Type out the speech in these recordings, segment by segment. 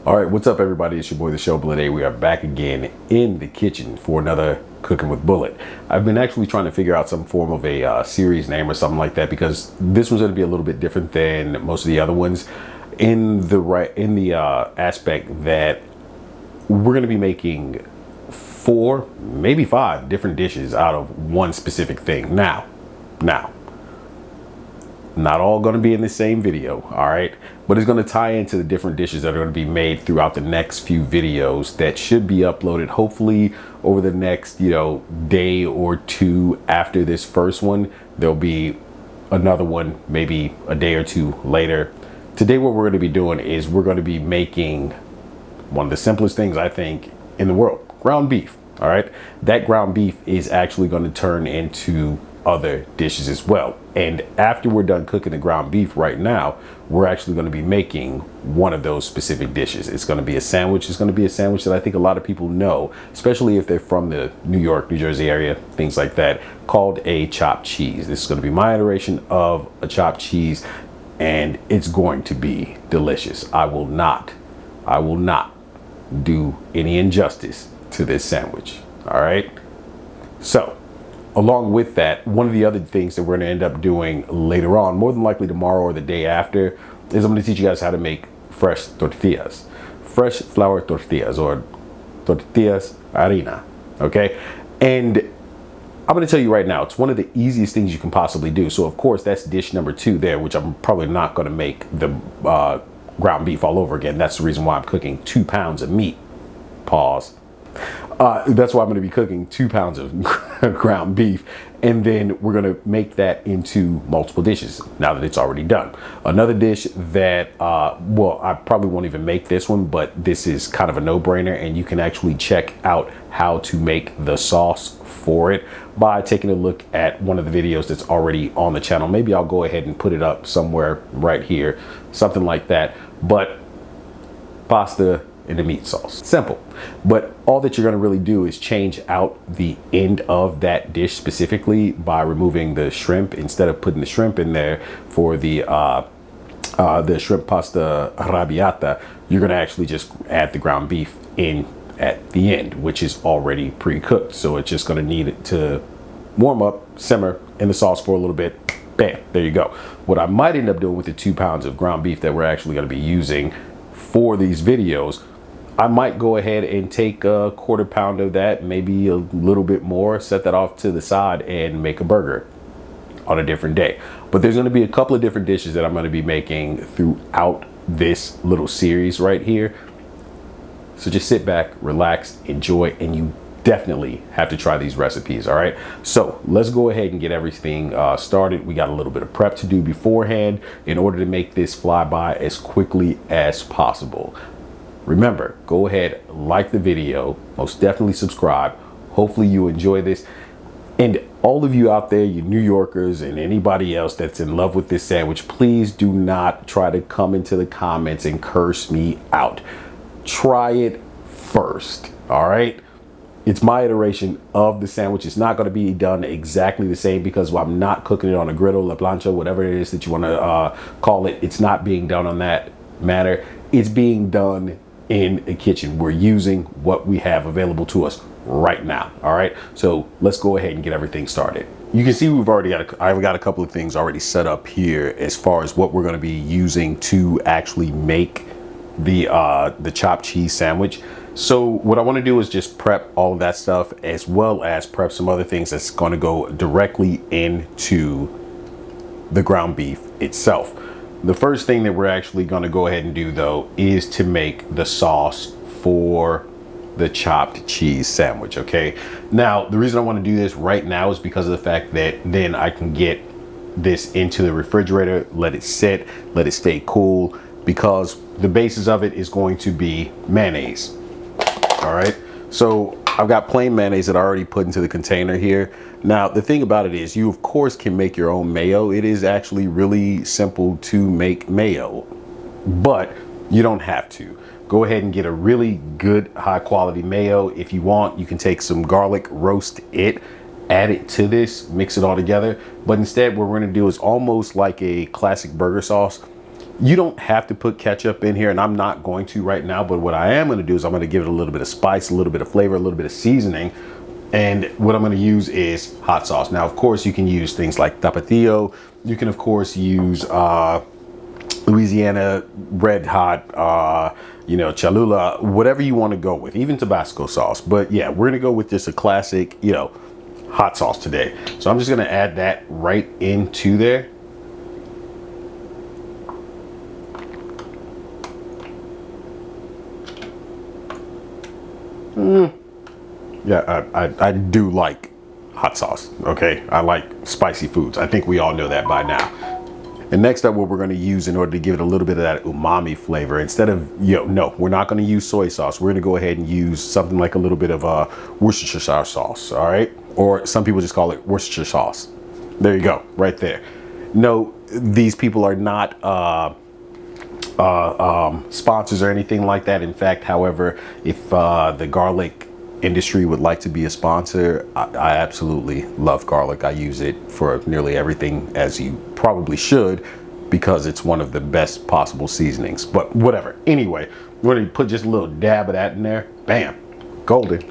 All right, what's up, everybody? It's your boy, the Show Bullet. We are back again in the kitchen for another Cooking with Bullet. I've been actually trying to figure out some form of a series name or something like that, because this one's going to be a little bit different than most of the other ones in the aspect that we're going to be making 4, maybe 5 different dishes out of one specific thing. Now, not all going to be in the same video, all right, but it's going to tie into the different dishes that are going to be made throughout the next few videos that should be uploaded hopefully over the next day or two. After this first one, there'll be another one maybe a day or two later. Today what we're going to be doing is we're going to be making one of the simplest things I think in the world: ground beef. All right, that ground beef is actually going to turn into other dishes as well. And after we're done cooking the ground beef right now, we're actually going to be making one of those specific dishes. It's going to be a sandwich. It's going to be a sandwich that I think a lot of people know, especially if they're from the New York, New Jersey area, things like that, called a chopped cheese. This is going to be my iteration of a chopped cheese, and it's going to be delicious. I will not do any injustice to this sandwich. All right. So along with that, one of the other things that we're going to end up doing later on, more than likely tomorrow or the day after, is I'm going to teach you guys how to make fresh tortillas, fresh flour tortillas, or tortillas harina. Okay. And I'm going to tell you right now, it's one of the easiest things you can possibly do. So of course, that's dish number 2 there, which I'm probably not going to make the ground beef all over again. That's the reason why I'm cooking 2 pounds of meat. Pause. That's why I'm going to be cooking 2 pounds of ground beef, and then we're going to make that into multiple dishes now that it's already done. Another dish that, well, I probably won't even make this one, but this is kind of a no-brainer, and you can actually check out how to make the sauce for it by taking a look at one of the videos that's already on the channel. Maybe I'll go ahead and put it up somewhere right here, something like that. But pasta in the meat sauce. Simple. But all that you're going to really do is change out the end of that dish specifically by removing the shrimp. Instead of putting the shrimp in there for the shrimp pasta arrabbiata, you're going to actually just add the ground beef in at the end, which is already pre-cooked. So it's just going to need it to warm up, simmer in the sauce for a little bit. Bam, there you go. What I might end up doing with the 2 pounds of ground beef that we're actually going to be using for these videos, I might go ahead and take a 1/4 pound of that, maybe a little bit more, set that off to the side and make a burger on a different day. But there's going to be a couple of different dishes that I'm going to be making throughout this little series right here. So just sit back, relax, enjoy, and you definitely have to try these recipes. All right, so let's go ahead and get everything started. We got a little bit of prep to do beforehand in order to make this fly by as quickly as possible. Remember, go ahead, like the video, most definitely subscribe. Hopefully you enjoy this. And all of you out there, you New Yorkers and anybody else that's in love with this sandwich, please do not try to come into the comments and curse me out. Try it first, all right? It's my iteration of the sandwich. It's not going to be done exactly the same because I'm not cooking it on a griddle, la plancha, whatever it is that you want to call it. It's not being done on that matter. It's being done in a kitchen. We're using what we have available to us right now. All right, so let's go ahead and get everything started. You can see I've got a couple of things already set up here as far as what we're going to be using to actually make the chopped cheese sandwich. So what I want to do is just prep all of that stuff, as well as prep some other things that's going to go directly into the ground beef itself. The first thing that we're actually going to go ahead and do, though, is to make the sauce for the chopped cheese sandwich. Okay, now the reason I want to do this right now is because of the fact that then I can get this into the refrigerator, let it sit, let it stay cool, because the basis of it is going to be mayonnaise. All right, so I've got plain mayonnaise that I already put into the container here. Now, the thing about it is you, of course, can make your own mayo. It is actually really simple to make mayo, but you don't have to. Go ahead and get a really good, high quality mayo. If you want, you can take some garlic, roast it, add it to this, mix it all together. But instead, what we're gonna do is almost like a classic burger sauce. You don't have to put ketchup in here, and I'm not going to right now, but what I am going to do is I'm going to give it a little bit of spice, a little bit of flavor, a little bit of seasoning. And what I'm going to use is hot sauce. Now, of course, you can use things like Tapatio. You can, of course, use Louisiana Red Hot, you know, Cholula, whatever you want to go with, even Tabasco sauce. But yeah, we're going to go with just a classic, you know, hot sauce today. So I'm just going to add that right into there. Yeah, I do like hot sauce, okay? I like spicy foods. I think we all know that by now. And next up, what we're gonna use in order to give it a little bit of that umami flavor, instead of, no, we're not gonna use soy sauce. We're gonna go ahead and use something like a little bit of Worcestershire sauce, all right? Or some people just call it Worcestershire sauce. There you go, right there. No, these people are not sponsors or anything like that. In fact, however, if the garlic industry would like to be a sponsor, I absolutely love garlic. I use it for nearly everything, as you probably should, because it's one of the best possible seasonings. But whatever. Anyway, we're going to put just a little dab of that in there. Bam, golden.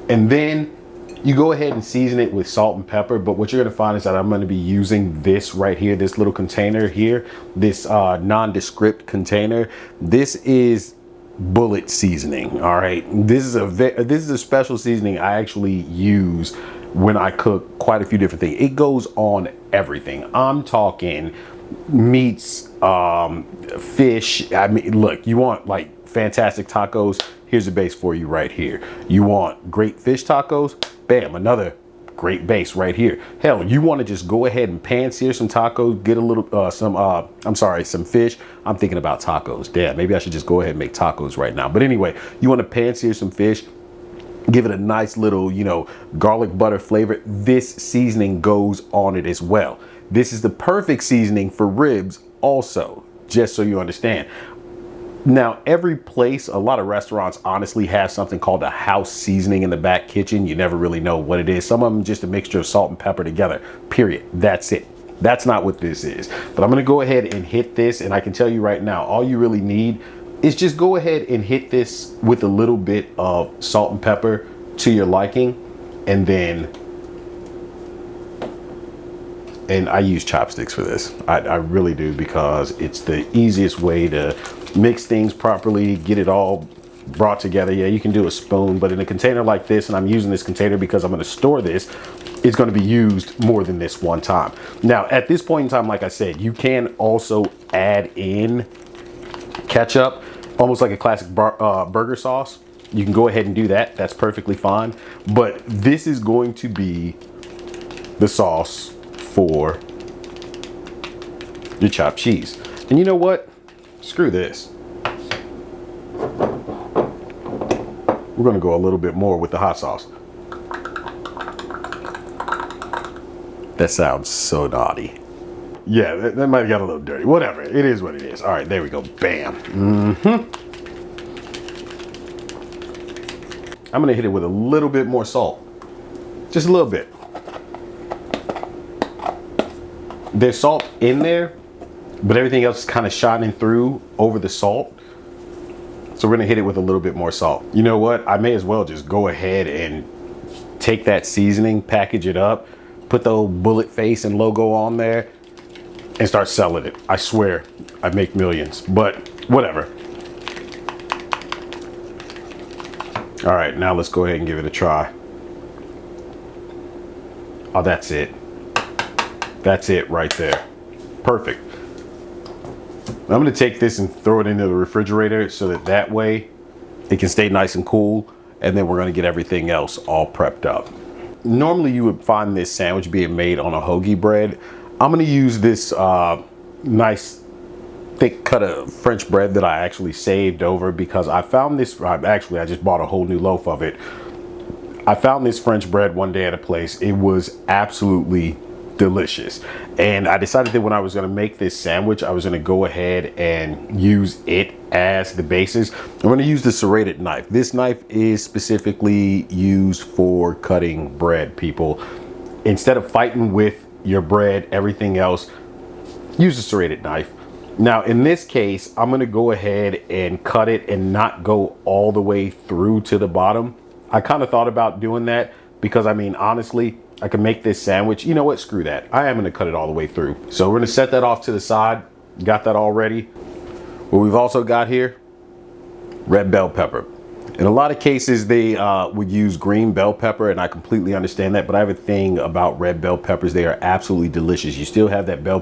And then you go ahead and season it with salt and pepper. But what you're going to find is that I'm going to be using this right here, this little container here, this nondescript container. This is bullet seasoning. All right, this is a special seasoning I actually use when I cook quite a few different things. It goes on everything. I'm talking meats, fish. I mean, look, you want like fantastic tacos, here's the base for you right here. You want great fish tacos, bam, another great base right here. Hell, you want to just go ahead and pan sear some tacos, get a little some fish. I'm thinking about tacos. Damn, maybe I should just go ahead and make tacos right now. But anyway, you want to pan sear some fish, give it a nice little, you know, garlic butter flavor. This seasoning goes on it as well. This is the perfect seasoning for ribs also, just so you understand. Now, every place, a lot of restaurants honestly have something called a house seasoning in the back kitchen. You never really know what it is. Some of them just a mixture of salt and pepper together, period. That's it. That's not what this is. But I'm going to go ahead and hit this. And I can tell you right now, all you really need is just go ahead and hit this with a little bit of salt and pepper to your liking. And then, and I use chopsticks for this. I really do, because it's the easiest way to mix things properly, get it all brought together. Yeah, you can do a spoon, but in a container like this, and I'm using this container because I'm going to store this, it's going to be used more than this one time. Now, at this point in time, like I said, you can also add in ketchup, almost like a classic burger sauce. You can go ahead and do that. That's perfectly fine. But this is going to be the sauce for your chopped cheese. And you know what? Screw this. We're gonna go a little bit more with the hot sauce. That sounds so naughty. Yeah, that might have got a little dirty. Whatever, it is what it is. All right, there we go, bam. I'm gonna hit it with a little bit more salt. Just a little bit. There's salt in there, but everything else is kind of shining through over the salt. So we're gonna hit it with a little bit more salt. You know what? I may as well just go ahead and take that seasoning, package it up, put the old bullet face and logo on there, and start selling it. I swear, I make millions, but whatever. All right, now let's go ahead and give it a try. Oh, that's it. That's it right there. Perfect. I'm going to take this and throw it into the refrigerator so that way it can stay nice and cool. And then we're going to get everything else all prepped up. Normally you would find this sandwich being made on a hoagie bread. I'm going to use this nice thick cut of French bread that I actually saved over, because I found this, actually I just bought a whole new loaf of it. I found this French bread one day at a place. It was absolutely delicious, and I decided that when I was going to make this sandwich, I was going to go ahead and use it as the basis. I'm going to use the serrated knife. This knife is specifically used for cutting bread, people. Instead of fighting with your bread, everything else, use a serrated knife. Now, in this case, I'm going to go ahead and cut it and not go all the way through to the bottom. I kind of thought about doing that because, I mean, honestly, I can make this sandwich. You know what? Screw that. I am going to cut it all the way through. So we're going to set that off to the side. Got that all ready. What we've also got here, red bell pepper. In a lot of cases, they would use green bell pepper, and I completely understand that, but I have a thing about red bell peppers. They are absolutely delicious. You still have that bell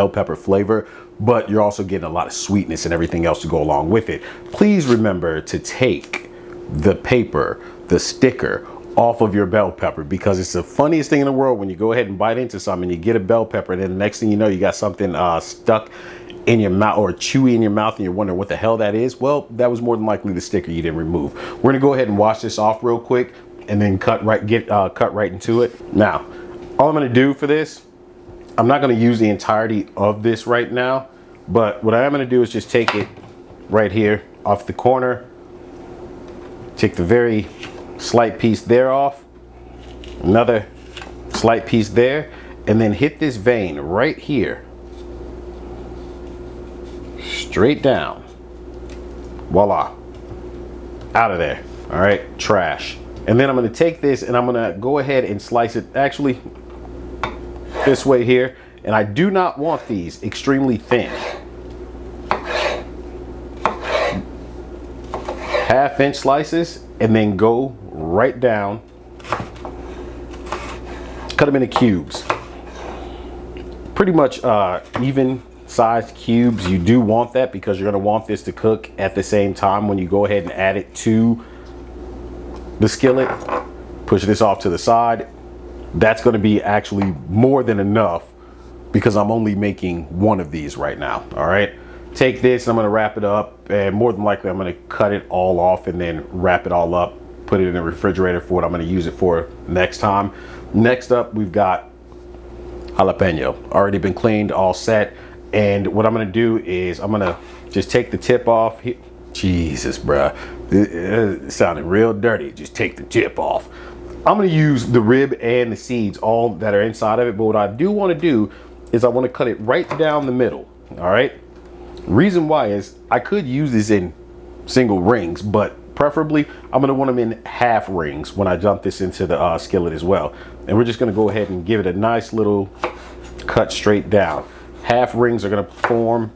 pepper flavor, but you're also getting a lot of sweetness and everything else to go along with it. Please remember to take the paper, the sticker, off of your bell pepper, because it's the funniest thing in the world when you go ahead and bite into something and you get a bell pepper, and then the next thing you know, you got something stuck in your mouth or chewy in your mouth, and you're wondering what the hell that is. Well, that was more than likely the sticker you didn't remove. We're gonna go ahead and wash this off real quick and then cut right into it. Now, all I'm gonna do for this, I'm not gonna use the entirety of this right now, but what I am gonna do is just take it right here off the corner, take the very slight piece there off, another slight piece there, and then hit this vein right here, straight down. Voila, out of there. All right, trash. And then I'm going to take this and I'm going to go ahead and slice it actually this way here, and I do not want these extremely thin. 1/2 inch slices, and then go right down, cut them into cubes, pretty much even sized cubes. You do want that because you're going to want this to cook at the same time when you go ahead and add it to the skillet. Push this off to the side. That's going to be actually more than enough because I'm only making one of these right now. All right, take this, I'm going to wrap it up, and more than likely I'm going to cut it all off and then wrap it all up, put it in the refrigerator for what I'm going to use it for next time. Next up, we've got jalapeno, already been cleaned, all set. And what I'm going to do is I'm going to just take the tip off. Jesus, bruh, it sounded real dirty. Just take the tip off. I'm going to use the rib and the seeds, all that are inside of it. But what I do want to do is I want to cut it right down the middle. All right. Reason why is I could use this in single rings, but preferably I'm going to want them in half rings when I dump this into the skillet as well. And we're just going to go ahead and give it a nice little cut straight down. Half rings are going to form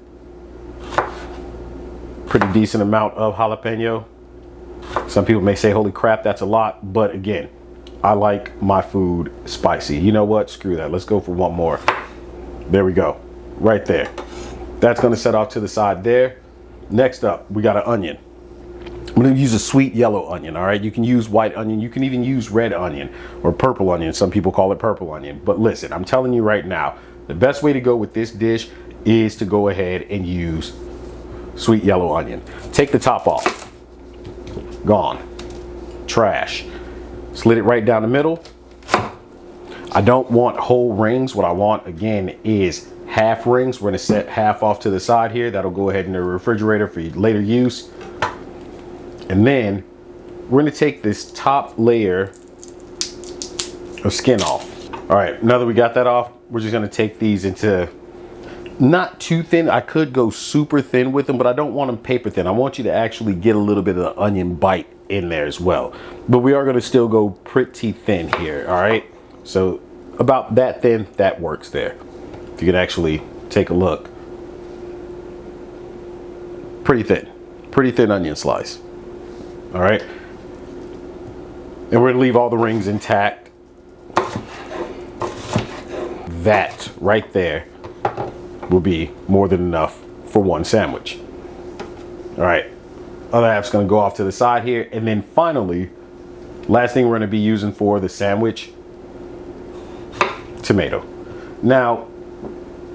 pretty decent amount of jalapeno. Some people may say, holy crap, that's a lot. But again, I like my food spicy. You know what? Screw that. Let's go for one more. There we go. Right there. That's going to set off to the side there. Next up, we got an onion. I'm going to use a sweet yellow onion. All right. You can use white onion. You can even use red onion or purple onion. Some people call it purple onion. But listen, I'm telling you right now, the best way to go with this dish is to go ahead and use sweet yellow onion. Take the top off. Gone. Trash. Slit it right down the middle. I don't want whole rings. What I want, again, is half rings. We're going to set half off to the side here. That'll go ahead in the refrigerator for later use. And then we're going to take this top layer of skin off. All right, now that we got that off, we're just going to take these into not too thin. I could go super thin with them, but I don't want them paper thin. I want you to actually get a little bit of the onion bite in there as well. But we are going to still go pretty thin here. All right, so about that thin, that works there. If you could actually take a look. Pretty thin onion slice. All right, and we're going to leave all the rings intact. That right there will be more than enough for one sandwich. All right, other half's going to go off to the side here. And then finally, last thing we're going to be using for the sandwich, tomato. Now,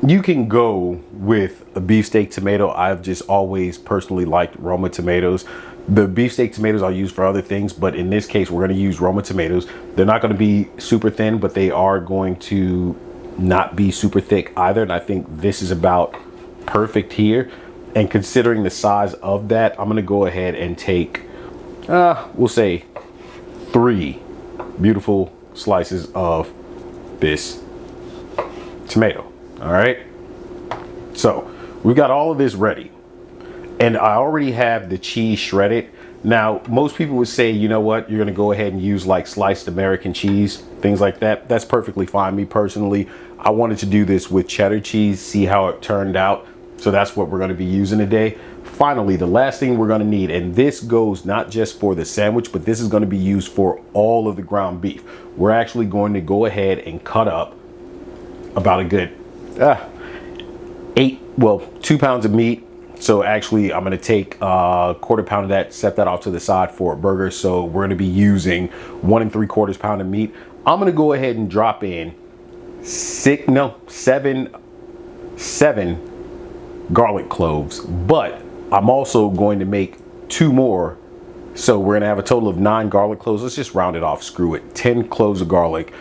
you can go with a beefsteak tomato. I've just always personally liked Roma tomatoes. The beefsteak tomatoes I'll use for other things, but in this case, we're going to use Roma tomatoes. They're not going to be super thin, but they are going to not be super thick either. And I think this is about perfect here. And considering the size of that, I'm going to go ahead and take, we'll say 3 beautiful slices of this tomato. All right. So we've got all of this ready. And I already have the cheese shredded. Now, most people would say, you know what, you're gonna go ahead and use like sliced American cheese, things like that. That's perfectly fine. Me personally, I wanted to do this with cheddar cheese, see how it turned out. So that's what we're gonna be using today. Finally, the last thing we're gonna need, and this goes not just for the sandwich, but this is gonna be used for all of the ground beef. We're actually going to go ahead and cut up about a good 2 pounds of meat. So actually I'm going to take a quarter pound of that, set that off to the side for a burger. So we're going to be using 1 3/4 pound of meat. I'm going to go ahead and drop in seven garlic cloves, but I'm also going to make 2 more. So we're going to have a total of 9 garlic cloves. Let's just round it off. Screw it. 10 cloves of garlic.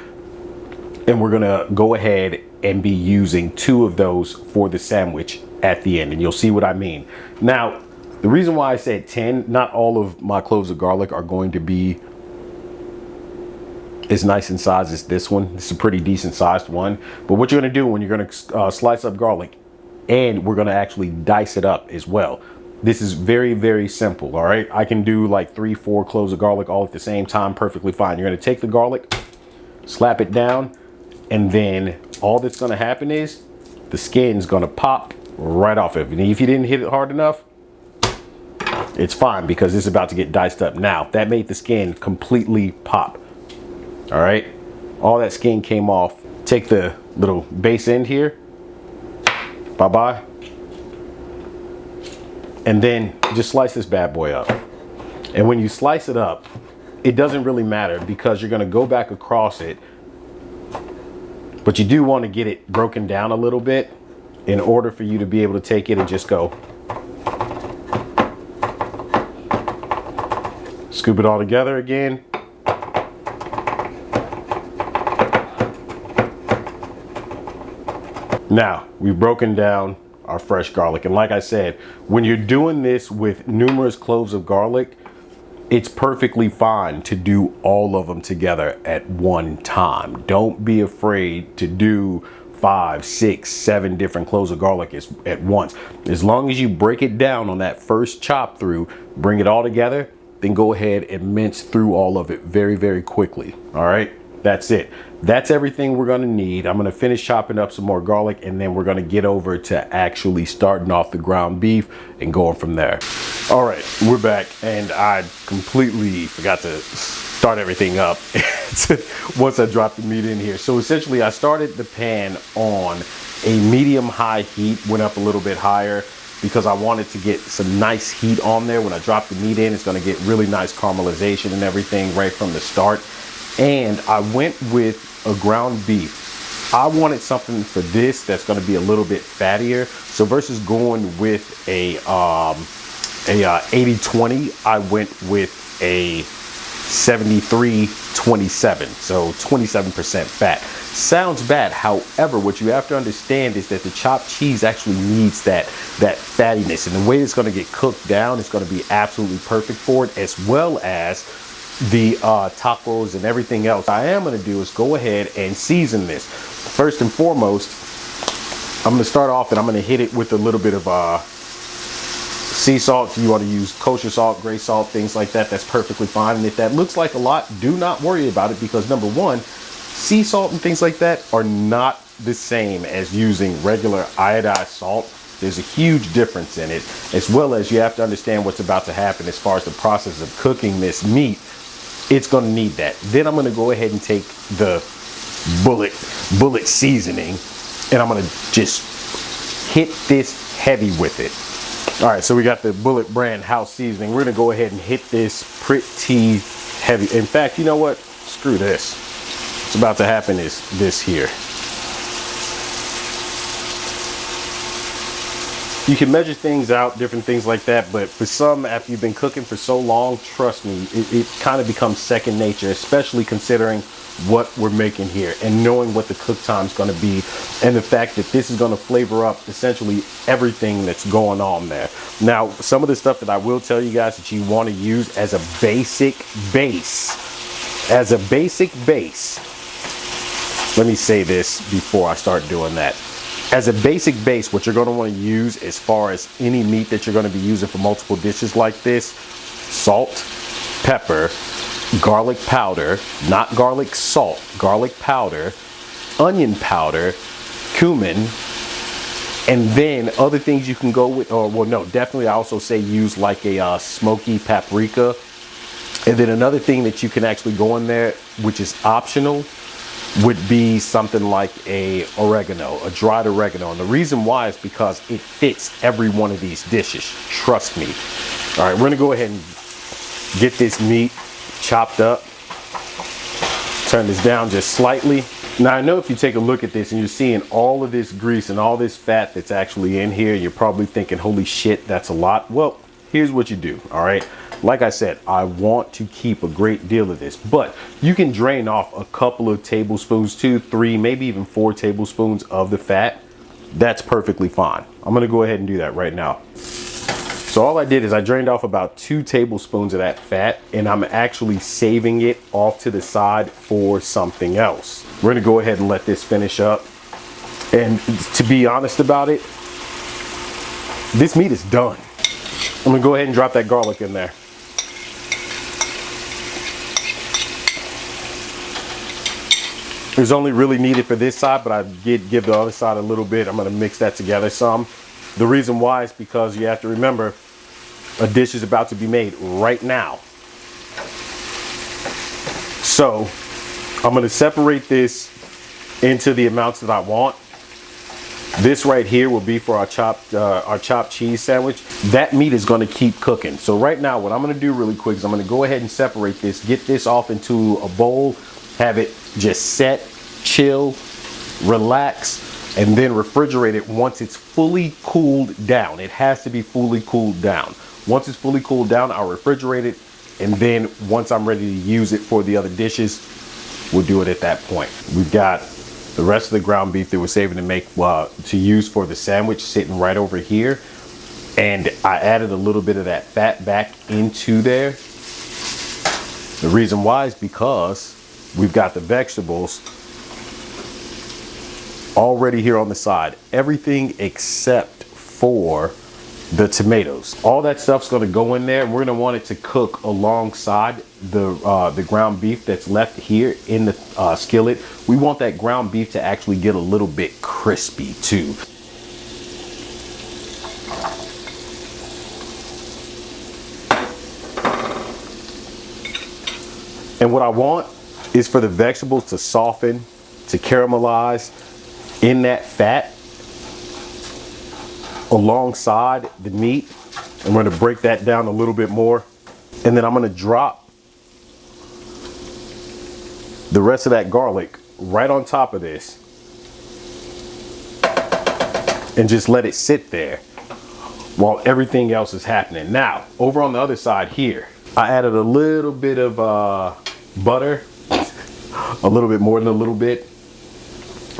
And we're going to go ahead and be using 2 of those for the sandwich at the end, and you'll see what I mean. Now, the reason why I said 10, not all of my cloves of garlic are going to be as nice in size as this one. This is a pretty decent sized one. But what you're going to do when you're going to slice up garlic, and we're going to actually dice it up as well. This is very, very simple. All right, I can do like 3-4 cloves of garlic all at the same time, perfectly fine. You're going to take the garlic, slap it down, and then all that's going to happen is the skin's going to pop right off of it. And if you didn't hit it hard enough, it's fine, because it's about to get diced up. Now, that made the skin completely pop. All right, all that skin came off. Take the little base end here, bye-bye, and then just slice this bad boy up. And when you slice it up, it doesn't really matter, because you're going to go back across it, but you do want to get it broken down a little bit in order for you to be able to take it and just go scoop it all together again. Now, we've broken down our fresh garlic. And like I said, when you're doing this with numerous cloves of garlic, it's perfectly fine to do all of them together at one time. Don't be afraid to do 5, 6, 7 different cloves of garlic at once. As long as you break it down on that first chop through, bring it all together, then go ahead and mince through all of it very, very quickly. All right, that's it. That's everything we're gonna need. I'm gonna finish chopping up some more garlic, and then we're gonna get over to actually starting off the ground beef and going from there. All right, we're back, and I completely forgot to start everything up once I dropped the meat in here. So essentially I started the pan on a medium-high heat, went up a little bit higher because I wanted to get some nice heat on there. When I drop the meat in, it's gonna get really nice caramelization and everything right from the start. And I went with a ground beef. I wanted something for this that's gonna be a little bit fattier. So versus going with a 80-20, I went with a 73-27, so 27% fat. Sounds bad. However, what you have to understand is that the chopped cheese actually needs that fattiness, and the way it's going to get cooked down is going to be absolutely perfect for it, as well as the tacos and everything else. What I am going to do is go ahead and season this. First and foremost, I'm going to start off and I'm going to hit it with a little bit of sea salt. If you want to use kosher salt, gray salt, things like that, that's perfectly fine. And if that looks like a lot, do not worry about it, because number one, sea salt and things like that are not the same as using regular iodized salt. There's a huge difference in it, as well as you have to understand what's about to happen as far as the process of cooking this meat. It's going to need that. Then I'm going to go ahead and take the bullet seasoning, and I'm going to just hit this heavy with it. All right, so we got the Bullet brand house seasoning. We're gonna go ahead and hit this pretty heavy. In fact, you know what? Screw this. What's about to happen is this here. You can measure things out, different things like that, but for some, after you've been cooking for so long, trust me, it kind of becomes second nature, especially considering what we're making here and knowing what the cook time is going to be, and the fact that this is going to flavor up essentially everything that's going on there. Now, some of the stuff that I will tell you guys that you want to use as a basic base, let me say this before I start doing that. As a basic base, what you're going to want to use as far as any meat that you're going to be using for multiple dishes like this: salt, pepper, garlic powder, not garlic salt, garlic powder, onion powder, cumin, and then other things you can go with, or well, no, definitely I also say use like a smoky paprika. And then another thing that you can actually go in there, which is optional, would be something like a oregano, a dried oregano. And the reason why is because it fits every one of these dishes. Trust me. All right, we're gonna go ahead and get this meat chopped up. Turn this down just slightly. Now I know if you take a look at this and you're seeing all of this grease and all this fat that's actually in here, you're probably thinking, holy shit, that's a lot. Well, here's what you do, all right? Like I said, I want to keep a great deal of this, but you can drain off a couple of tablespoons, 2, 3, maybe even 4 tablespoons of the fat. That's perfectly fine. I'm gonna go ahead and do that right now. So all I did is I drained off about 2 tablespoons of that fat, and I'm actually saving it off to the side for something else. We're gonna go ahead and let this finish up. And to be honest about it, this meat is done. I'm gonna go ahead and drop that garlic in there. It's only really needed for this side, but I did give the other side a little bit. I'm gonna mix that together some. The reason why is because you have to remember, a dish is about to be made right now. So I'm gonna separate this into the amounts that I want. This right here will be for our chopped cheese sandwich. That meat is gonna keep cooking. So right now, what I'm gonna do really quick is I'm gonna go ahead and separate this, get this off into a bowl, have it just set, chill, relax, and then refrigerate it once it's fully cooled down. It has to be fully cooled down. Once it's fully cooled down, I'll refrigerate it, and then once I'm ready to use it for the other dishes, we'll do it at that point. We've got the rest of the ground beef that we're saving to make to use for the sandwich sitting right over here, and I added a little bit of that fat back into there. The reason why is because we've got the vegetables already here on the side. Everything except for the tomatoes. All that stuff's gonna go in there, and we're gonna want it to cook alongside the ground beef that's left here in the skillet. We want that ground beef to actually get a little bit crispy too. And what I want is for the vegetables to soften, to caramelize in that fat alongside the meat. I'm going to break that down a little bit more, and then I'm going to drop the rest of that garlic right on top of this and just let it sit there while everything else is happening. Now, over on the other side here, I added a little bit of butter, a little bit more than a little bit,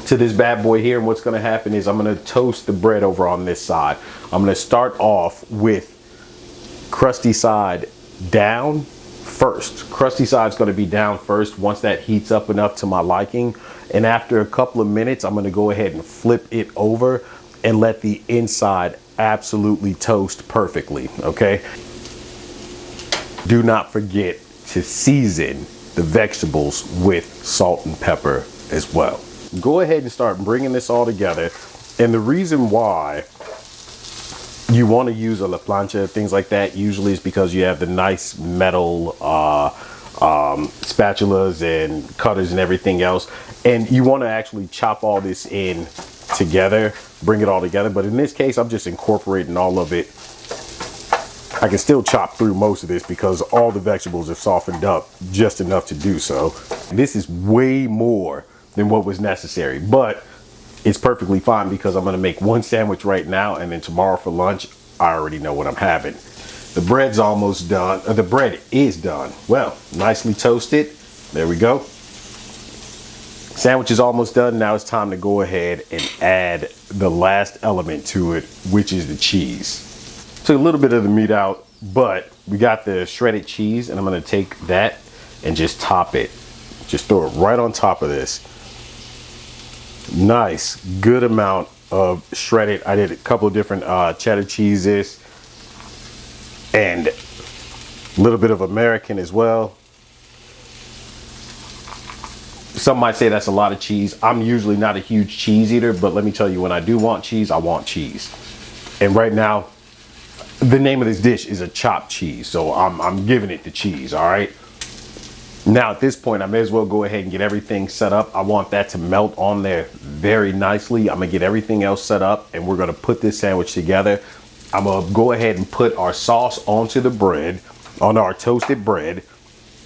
to this bad boy here. And what's going to happen is I'm going to toast the bread over on this side. I'm going to start off with crusty side down first. Crusty side's going to be down first once that heats up enough to my liking. And after a couple of minutes, I'm going to go ahead and flip it over and let the inside absolutely toast perfectly. Okay. Do not forget to season the vegetables with salt and pepper as well. Go ahead and start bringing this all together. And the reason why you want to use a la plancha, things like that, usually is because you have the nice metal spatulas and cutters and everything else. And you want to actually chop all this in together, bring it all together. But in this case, I'm just incorporating all of it. I can still chop through most of this because all the vegetables have softened up just enough to do so. This is way more than what was necessary, but it's perfectly fine because I'm gonna make one sandwich right now, and then tomorrow for lunch, I already know what I'm having. The bread's almost done. The bread is done. Well, nicely toasted. There we go. Sandwich is almost done. Now it's time to go ahead and add the last element to it, which is the cheese. Took a little bit of the meat out, but we got the shredded cheese, and I'm gonna take that and just top it. Just throw it right on top of this. Nice, good amount of shredded. I did a couple of different cheddar cheeses and a little bit of American as well. Some might say that's a lot of cheese. I'm usually not a huge cheese eater, but let me tell you, when I do want cheese, I want cheese. And right now, the name of this dish is a chopped cheese, so I'm giving it the cheese, all right? Now at this point, I may as well go ahead and get everything set up. I want that to melt on there very nicely. I'm gonna get everything else set up and we're gonna put this sandwich together. I'm gonna go ahead and put our sauce onto the bread, on our toasted bread.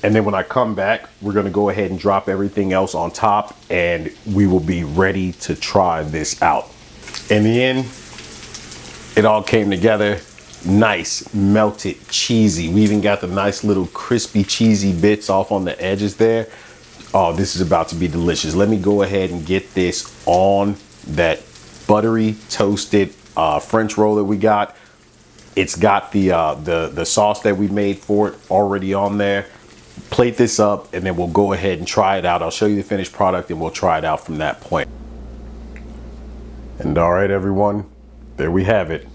And then when I come back, we're gonna go ahead and drop everything else on top and we will be ready to try this out. In the end, it all came together. Nice, melted, cheesy. We even got the nice little crispy, cheesy bits off on the edges there. Oh, this is about to be delicious. Let me go ahead and get this on that buttery, toasted French roll that we got. It's got the sauce that we made for it already on there. Plate this up and then we'll go ahead and try it out. I'll show you the finished product and we'll try it out from that point. And all right, everyone, there we have it.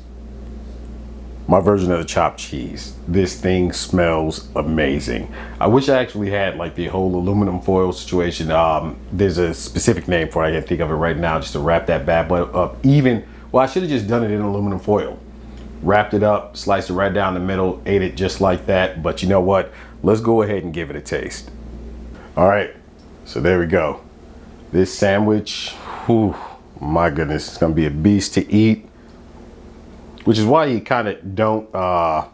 My version of the chopped cheese. This thing smells amazing. I wish I actually had like the whole aluminum foil situation. There's a specific name for it. I can't think of it right now, just to wrap that bad boy up. Well, I should have just done it in aluminum foil. Wrapped it up, sliced it right down the middle, ate it just like that. But you know what? Let's go ahead and give it a taste. All right, so there we go. This sandwich, whew, my goodness, it's gonna be a beast to eat. Which is why you kind of don't, cut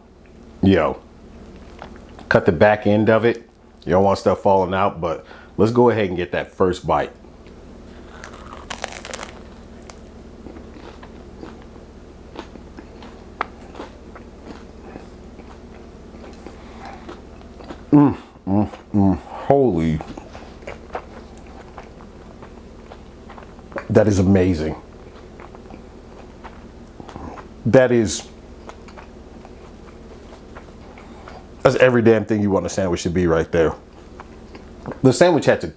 the back end of it. You don't want stuff falling out, but let's go ahead and get that first bite. Holy, that is amazing. That's every damn thing you want a sandwich to be right there. The sandwich had to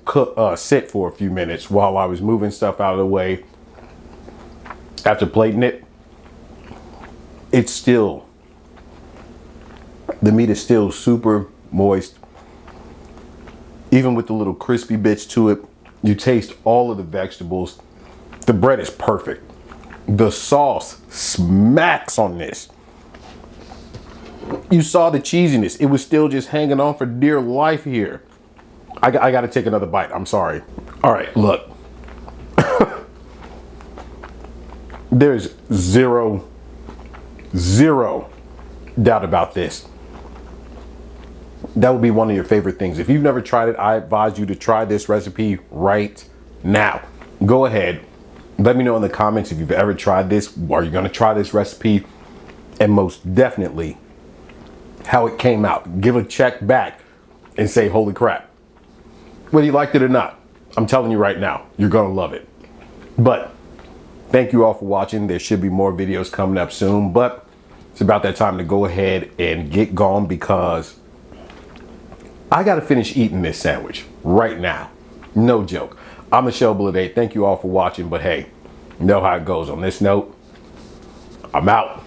sit for a few minutes while I was moving stuff out of the way. After plating it, it's still, the meat is still super moist. Even with the little crispy bits to it, you taste all of the vegetables. The bread is perfect. The sauce smacks on this. You saw the cheesiness. It was still just hanging on for dear life here. I got to take another bite. I'm sorry. All right, look. There's zero doubt about this. That would be one of your favorite things. If you've never tried it, I advise you to try this recipe right now. Go ahead. Let me know in the comments if you've ever tried this. Are you going to try this recipe? And most definitely, how it came out. Give a check back and say, holy crap. Whether you liked it or not, I'm telling you right now, you're going to love it. But thank you all for watching. There should be more videos coming up soon, but it's about that time to go ahead and get gone because I got to finish eating this sandwich right now. No joke. I'm Michelle Blade. Thank you all for watching, but hey, you know how it goes. On this note, I'm out.